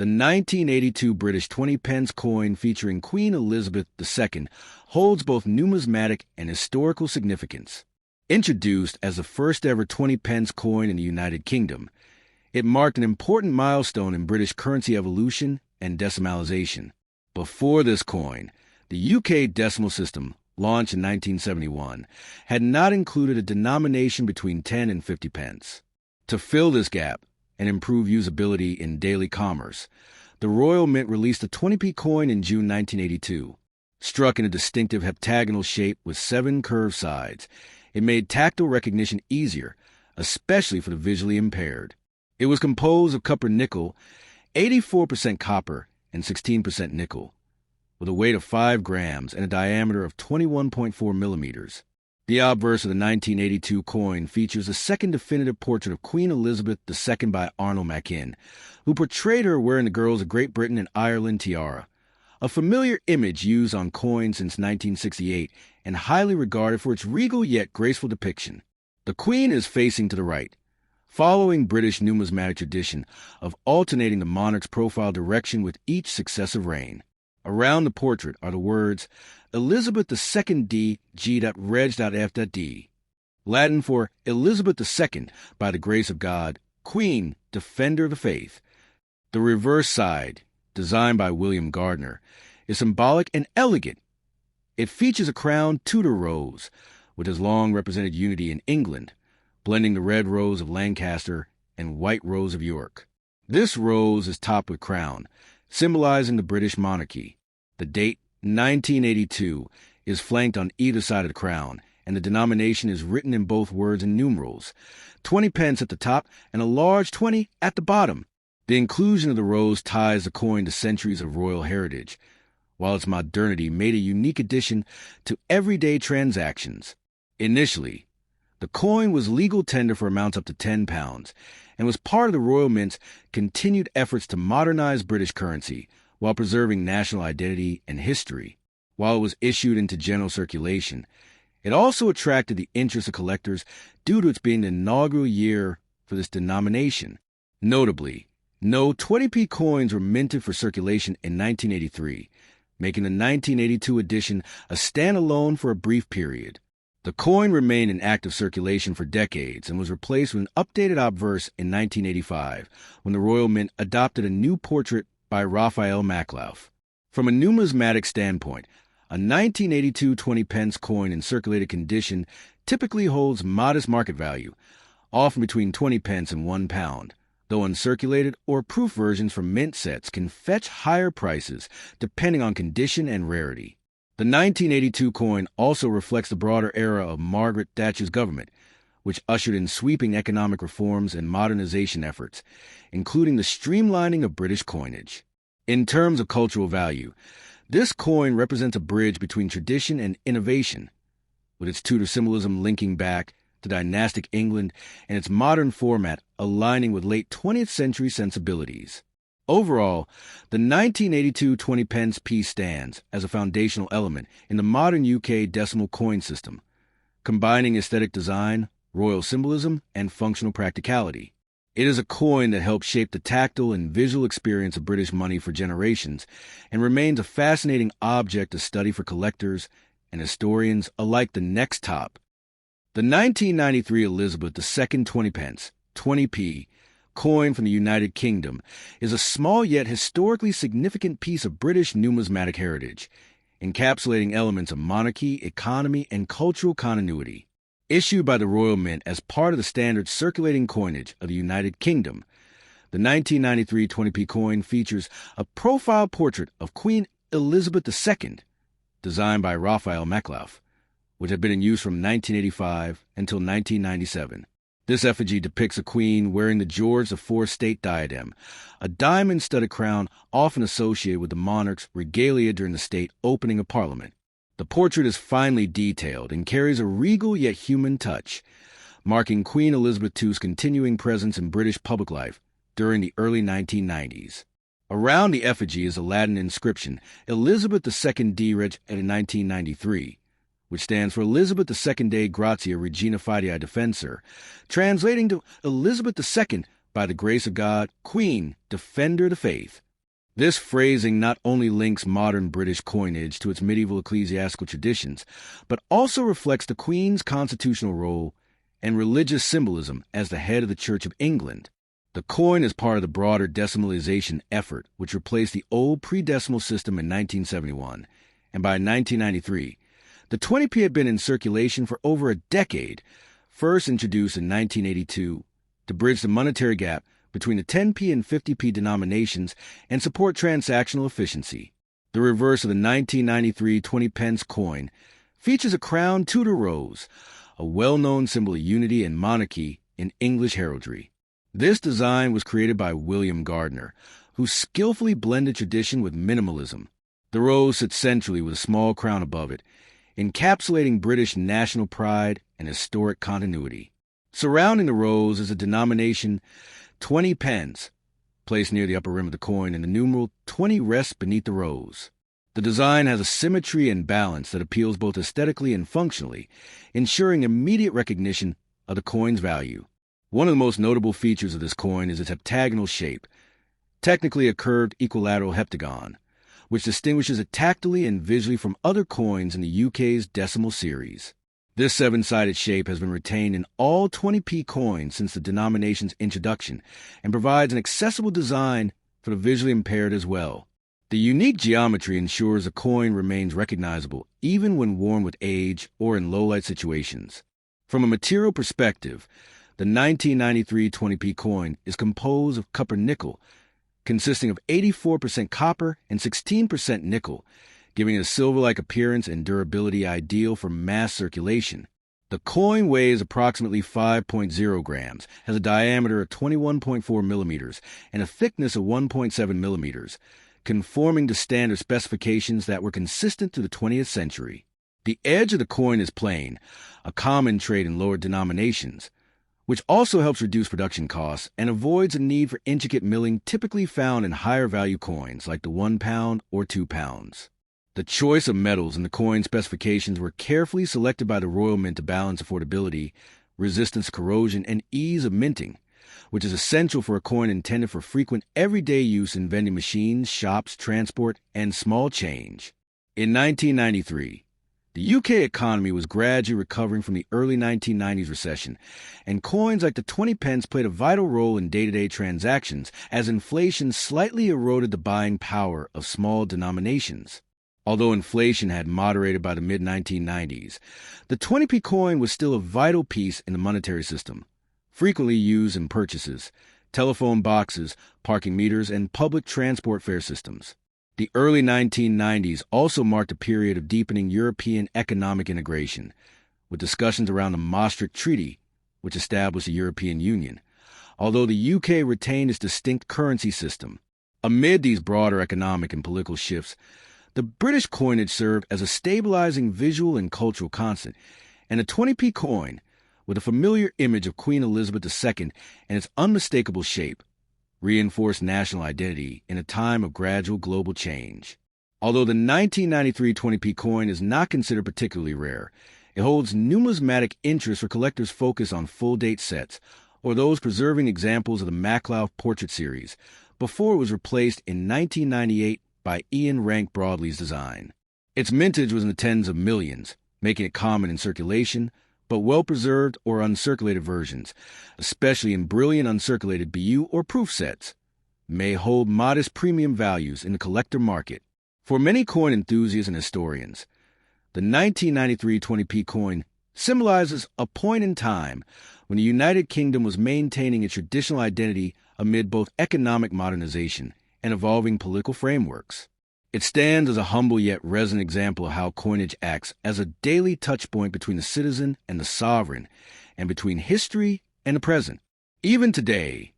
The 1982 British 20-pence coin featuring Queen Elizabeth II holds both numismatic and historical significance. Introduced as the first-ever 20-pence coin in the United Kingdom, it marked an important milestone in British currency evolution and decimalization. Before this coin, the UK decimal system, launched in 1971, had not included a denomination between 10 and 50 pence. To fill this gap and improve usability in daily commerce, the Royal Mint released a 20p coin in June 1982. Struck in a distinctive heptagonal shape with 7 curved sides, it made tactile recognition easier, especially for the visually impaired. It was composed of copper nickel, 84% copper and 16% nickel, with a weight of 5 grams and a diameter of 21.4 millimeters. The obverse of the 1982 coin features a second definitive portrait of Queen Elizabeth II by Arnold Machin, who portrayed her wearing the Girls of Great Britain and Ireland tiara, a familiar image used on coins since 1968 and highly regarded for its regal yet graceful depiction. The Queen is facing to the right, following British numismatic tradition of alternating the monarch's profile direction with each successive reign. Around the portrait are the words Elizabeth II D. G.Reg.F.D., Latin for Elizabeth II, by the grace of God, Queen, Defender of the Faith. The reverse side, designed by William Gardner, is symbolic and elegant. It features a crowned Tudor rose, which has long represented unity in England, blending the red rose of Lancaster and white rose of York. This rose is topped with crown, symbolizing the British monarchy. The date, 1982, is flanked on either side of the crown, and the denomination is written in both words and numerals, 20 pence at the top and a large 20 at the bottom. The inclusion of the rose ties the coin to centuries of royal heritage, while its modernity made a unique addition to everyday transactions. Initially, the coin was legal tender for amounts up to £10 and was part of the Royal Mint's continued efforts to modernize British currency while preserving national identity and history. While it was issued into general circulation, it also attracted the interest of collectors due to its being the inaugural year for this denomination. Notably, no 20p coins were minted for circulation in 1983, making the 1982 edition a standalone for a brief period. The coin remained in active circulation for decades and was replaced with an updated obverse in 1985, when the Royal Mint adopted a new portrait by Raphael Maklauf. From a numismatic standpoint, a 1982 20-pence coin in circulated condition typically holds modest market value, often between 20 pence and £1, though uncirculated or proof versions from mint sets can fetch higher prices depending on condition and rarity. The 1982 coin also reflects the broader era of Margaret Thatcher's government, which ushered in sweeping economic reforms and modernization efforts, including the streamlining of British coinage. In terms of cultural value, this coin represents a bridge between tradition and innovation, with its Tudor symbolism linking back to dynastic England and its modern format aligning with late 20th century sensibilities. Overall, the 1982 20-pence piece stands as a foundational element in the modern UK decimal coin system, combining aesthetic design, royal symbolism, and functional practicality. It is a coin that helped shape the tactile and visual experience of British money for generations and remains a fascinating object of study for collectors and historians alike. The next top, the 1993 Elizabeth II 20-pence, 20p, coin from the United Kingdom, is a small yet historically significant piece of British numismatic heritage, encapsulating elements of monarchy, economy, and cultural continuity. Issued by the Royal Mint as part of the standard circulating coinage of the United Kingdom, the 1993 20p coin features a profile portrait of Queen Elizabeth II, designed by Raphael Maklauf, which had been in use from 1985 until 1997. This effigy depicts a queen wearing the George IV state diadem, a diamond-studded crown often associated with the monarch's regalia during the state opening of Parliament. The portrait is finely detailed and carries a regal yet human touch, marking Queen Elizabeth II's continuing presence in British public life during the early 1990s. Around the effigy is a Latin inscription, Elizabeth II D. Reg. in 1993, which stands for Elizabeth II Dei Gratia Regina Fidei Defensor, translating to Elizabeth II, by the grace of God, Queen, Defender of the Faith. This phrasing not only links modern British coinage to its medieval ecclesiastical traditions, but also reflects the Queen's constitutional role and religious symbolism as the head of the Church of England. The coin is part of the broader decimalization effort, which replaced the old pre-decimal system in 1971, and by 1993, the 20p had been in circulation for over a decade, first introduced in 1982 to bridge the monetary gap between the 10p and 50p denominations and support transactional efficiency. The reverse of the 1993 20 pence coin features a crowned Tudor rose, a well-known symbol of unity and monarchy in English heraldry. This design was created by William Gardner, who skillfully blended tradition with minimalism. The rose sits centrally with a small crown above it, encapsulating British national pride and historic continuity. Surrounding the rose is a denomination 20 pence, placed near the upper rim of the coin, and the numeral 20 rests beneath the rose. The design has a symmetry and balance that appeals both aesthetically and functionally, ensuring immediate recognition of the coin's value. One of the most notable features of this coin is its heptagonal shape, technically a curved equilateral heptagon, which distinguishes it tactily and visually from other coins in the UK's decimal series. This seven-sided shape has been retained in all 20p coins since the denomination's introduction and provides an accessible design for the visually impaired as well. The unique geometry ensures the coin remains recognizable even when worn with age or in low-light situations. From a material perspective, the 1993 20p coin is composed of copper-nickel, consisting of 84% copper and 16% nickel, giving it a silver-like appearance and durability ideal for mass circulation. The coin weighs approximately 5.0 grams, has a diameter of 21.4 millimeters, and a thickness of 1.7 millimeters, conforming to standard specifications that were consistent through the 20th century. The edge of the coin is plain, a common trait in lower denominations, which also helps reduce production costs and avoids the need for intricate milling typically found in higher-value coins like the 1 pound or 2 pounds. The choice of metals in the coin specifications were carefully selected by the Royal Mint to balance affordability, resistance to corrosion, and ease of minting, which is essential for a coin intended for frequent everyday use in vending machines, shops, transport, and small change. In 1993, the UK economy was gradually recovering from the early 1990s recession, and coins like the 20 pence played a vital role in day-to-day transactions as inflation slightly eroded the buying power of small denominations. Although inflation had moderated by the mid-1990s, the 20p coin was still a vital piece in the monetary system, frequently used in purchases, telephone boxes, parking meters, and public transport fare systems. The early 1990s also marked a period of deepening European economic integration, with discussions around the Maastricht Treaty, which established the European Union, although the UK retained its distinct currency system. Amid these broader economic and political shifts, the British coinage served as a stabilizing visual and cultural constant, and the 20p coin, with a familiar image of Queen Elizabeth II and its unmistakable shape, reinforced national identity in a time of gradual global change. Although the 1993 20p coin is not considered particularly rare, it holds numismatic interest for collectors focused on full-date sets, or those preserving examples of the Macklow portrait series, before it was replaced in 1998 by Ian Rank Broadley's design. Its mintage was in the tens of millions, making it common in circulation, but well-preserved or uncirculated versions, especially in brilliant uncirculated BU or proof sets, may hold modest premium values in the collector market. For many coin enthusiasts and historians, the 1993 20p coin symbolizes a point in time when the United Kingdom was maintaining its traditional identity amid both economic modernization and evolving political frameworks. It stands as a humble yet resonant example of how coinage acts as a daily touchpoint between the citizen and the sovereign, and between history and the present. Even today,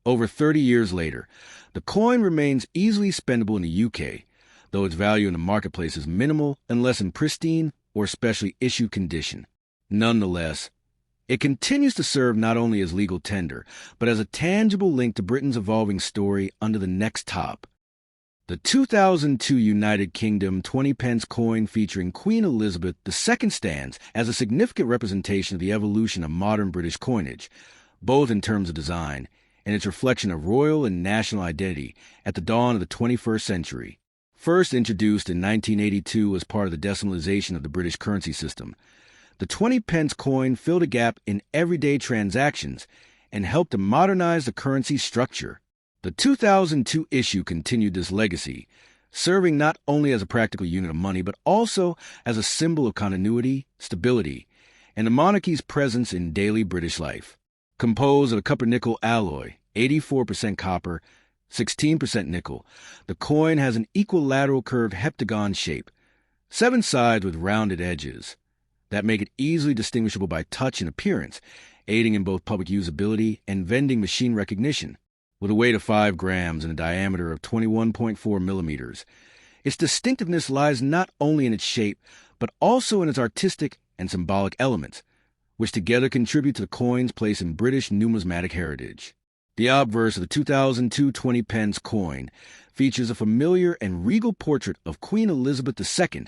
over 30 years later, the coin remains easily spendable in the UK, though its value in the marketplace is minimal unless in pristine or specially issued condition. Nonetheless, it continues to serve not only as legal tender, but as a tangible link to Britain's evolving story under the next top. The 2002 United Kingdom 20 pence coin featuring Queen Elizabeth II stands as a significant representation of the evolution of modern British coinage, both in terms of design and its reflection of royal and national identity at the dawn of the 21st century. First introduced in 1982 as part of the decimalization of the British currency system, the 20-pence coin filled a gap in everyday transactions and helped to modernize the currency structure. The 2002 issue continued this legacy, serving not only as a practical unit of money but also as a symbol of continuity, stability, and the monarchy's presence in daily British life. Composed of a copper-nickel alloy, 84% copper, 16% nickel, the coin has an equilateral curved heptagon shape, 7 sides with rounded edges that make it easily distinguishable by touch and appearance, aiding in both public usability and vending machine recognition. With a weight of 5 grams and a diameter of 21.4 millimeters, its distinctiveness lies not only in its shape, but also in its artistic and symbolic elements, which together contribute to the coin's place in British numismatic heritage. The obverse of the 2002 20-pence coin features a familiar and regal portrait of Queen Elizabeth II,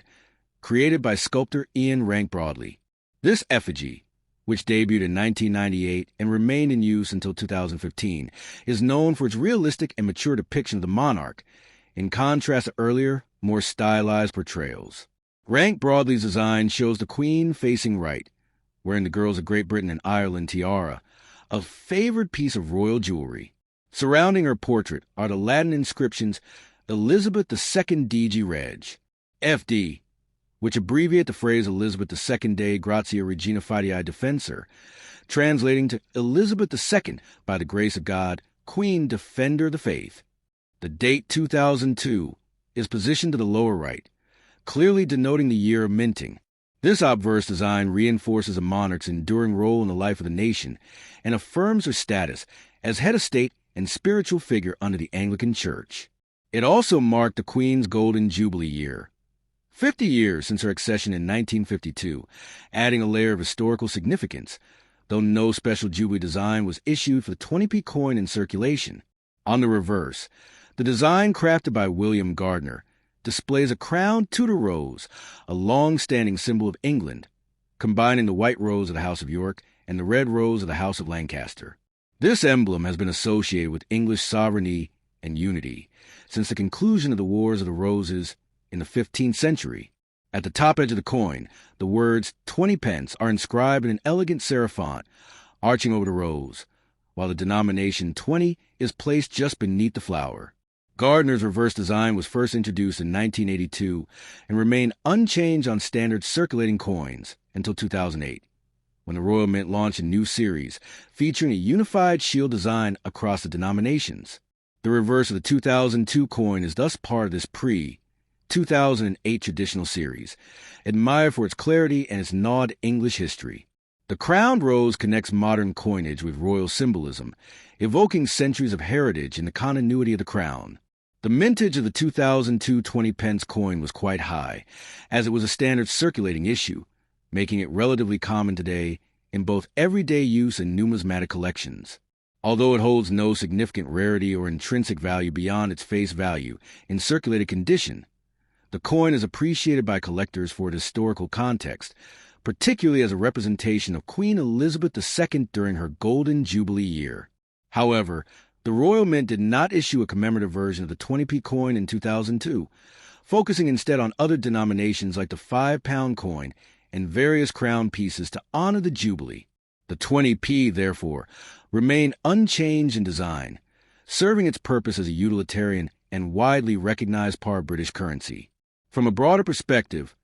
created by sculptor Ian Rank Broadley. This effigy, which debuted in 1998 and remained in use until 2015, is known for its realistic and mature depiction of the monarch, in contrast to earlier, more stylized portrayals. Rank Broadley's design shows the Queen facing right, wearing the Girls of Great Britain and Ireland tiara, a favored piece of royal jewelry. Surrounding her portrait are the Latin inscriptions Elizabeth II DG Reg, FD, which abbreviate the phrase Elizabeth II Dei Gratia Regina Fidei Defensor, translating to Elizabeth II, by the grace of God, Queen Defender of the Faith. The date 2002 is positioned to the lower right, clearly denoting the year of minting. This obverse design reinforces a monarch's enduring role in the life of the nation and affirms her status as head of state and spiritual figure under the Anglican Church. It also marked the Queen's Golden Jubilee year, 50 years since her accession in 1952, adding a layer of historical significance, though no special Jubilee design was issued for the 20p coin in circulation. On the reverse, the design crafted by William Gardner displays a crowned Tudor rose, a long-standing symbol of England, combining the white rose of the House of York and the red rose of the House of Lancaster. This emblem has been associated with English sovereignty and unity since the conclusion of the Wars of the Roses in the 15th century. At the top edge of the coin, the words 20 pence are inscribed in an elegant serif font, arching over the rose, while the denomination 20 is placed just beneath the flower. Gardner's reverse design was first introduced in 1982 and remained unchanged on standard circulating coins until 2008, when the Royal Mint launched a new series featuring a unified shield design across the denominations. The reverse of the 2002 coin is thus part of this pre-2008 traditional series, admired for its clarity and its nod to English history. The crowned rose connects modern coinage with royal symbolism, evoking centuries of heritage and the continuity of the crown. The mintage of the 2002 20-pence coin was quite high, as it was a standard circulating issue, making it relatively common today in both everyday use and numismatic collections. Although it holds no significant rarity or intrinsic value beyond its face value in circulated condition, the coin is appreciated by collectors for its historical context, particularly as a representation of Queen Elizabeth II during her Golden Jubilee year. However, the Royal Mint did not issue a commemorative version of the 20p coin in 2002, focusing instead on other denominations like the £5 coin and various crown pieces to honor the Jubilee. The 20p, therefore, remained unchanged in design, serving its purpose as a utilitarian and widely recognized part of British currency. From a broader perspective,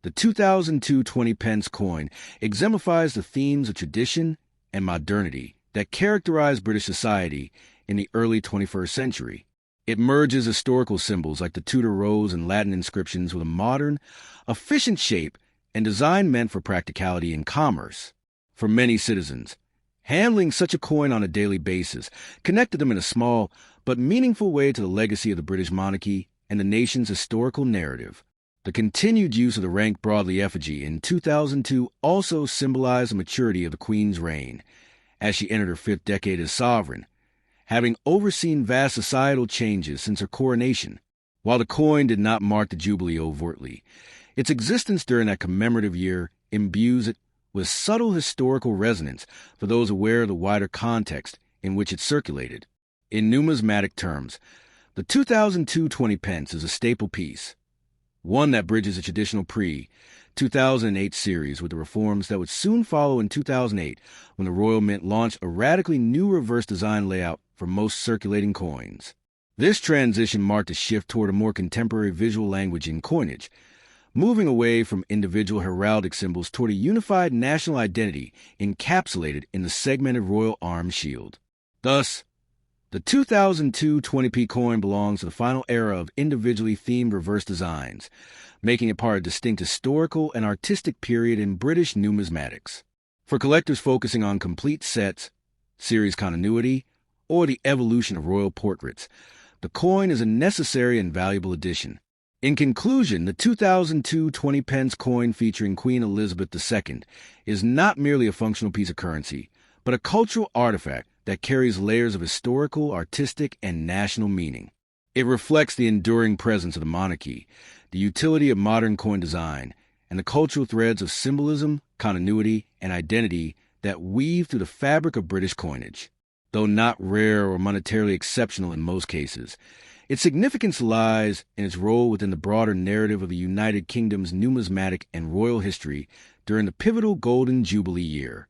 the 2002 20-pence coin exemplifies the themes of tradition and modernity that characterized British society in the early 21st century. It merges historical symbols like the Tudor rose and Latin inscriptions with a modern, efficient shape and design meant for practicality and commerce. For many citizens, handling such a coin on a daily basis connected them in a small but meaningful way to the legacy of the British monarchy and the nation's historical narrative. The continued use of the Rank Broadley effigy in 2002 also symbolized the maturity of the Queen's reign, as she entered her 5th decade as sovereign, having overseen vast societal changes since her coronation. While the coin did not mark the Jubilee overtly, its existence during that commemorative year imbues it with subtle historical resonance for those aware of the wider context in which it circulated. In numismatic terms, the 2002 20 pence is a staple piece, one that bridges a traditional pre-2008 series with the reforms that would soon follow in 2008 when the Royal Mint launched a radically new reverse design layout for most circulating coins. This transition marked a shift toward a more contemporary visual language in coinage, moving away from individual heraldic symbols toward a unified national identity encapsulated in the segmented royal arm shield. Thus, the 2002 20p coin belongs to the final era of individually themed reverse designs, making it part of a distinct historical and artistic period in British numismatics. For collectors focusing on complete sets, series continuity, or the evolution of royal portraits, the coin is a necessary and valuable addition. In conclusion, the 2002 20 pence coin featuring Queen Elizabeth II is not merely a functional piece of currency, but a cultural artifact that carries layers of historical, artistic, and national meaning. It reflects the enduring presence of the monarchy, the utility of modern coin design, and the cultural threads of symbolism, continuity, and identity that weave through the fabric of British coinage. Though not rare or monetarily exceptional in most cases, its significance lies in its role within the broader narrative of the United Kingdom's numismatic and royal history during the pivotal Golden Jubilee year.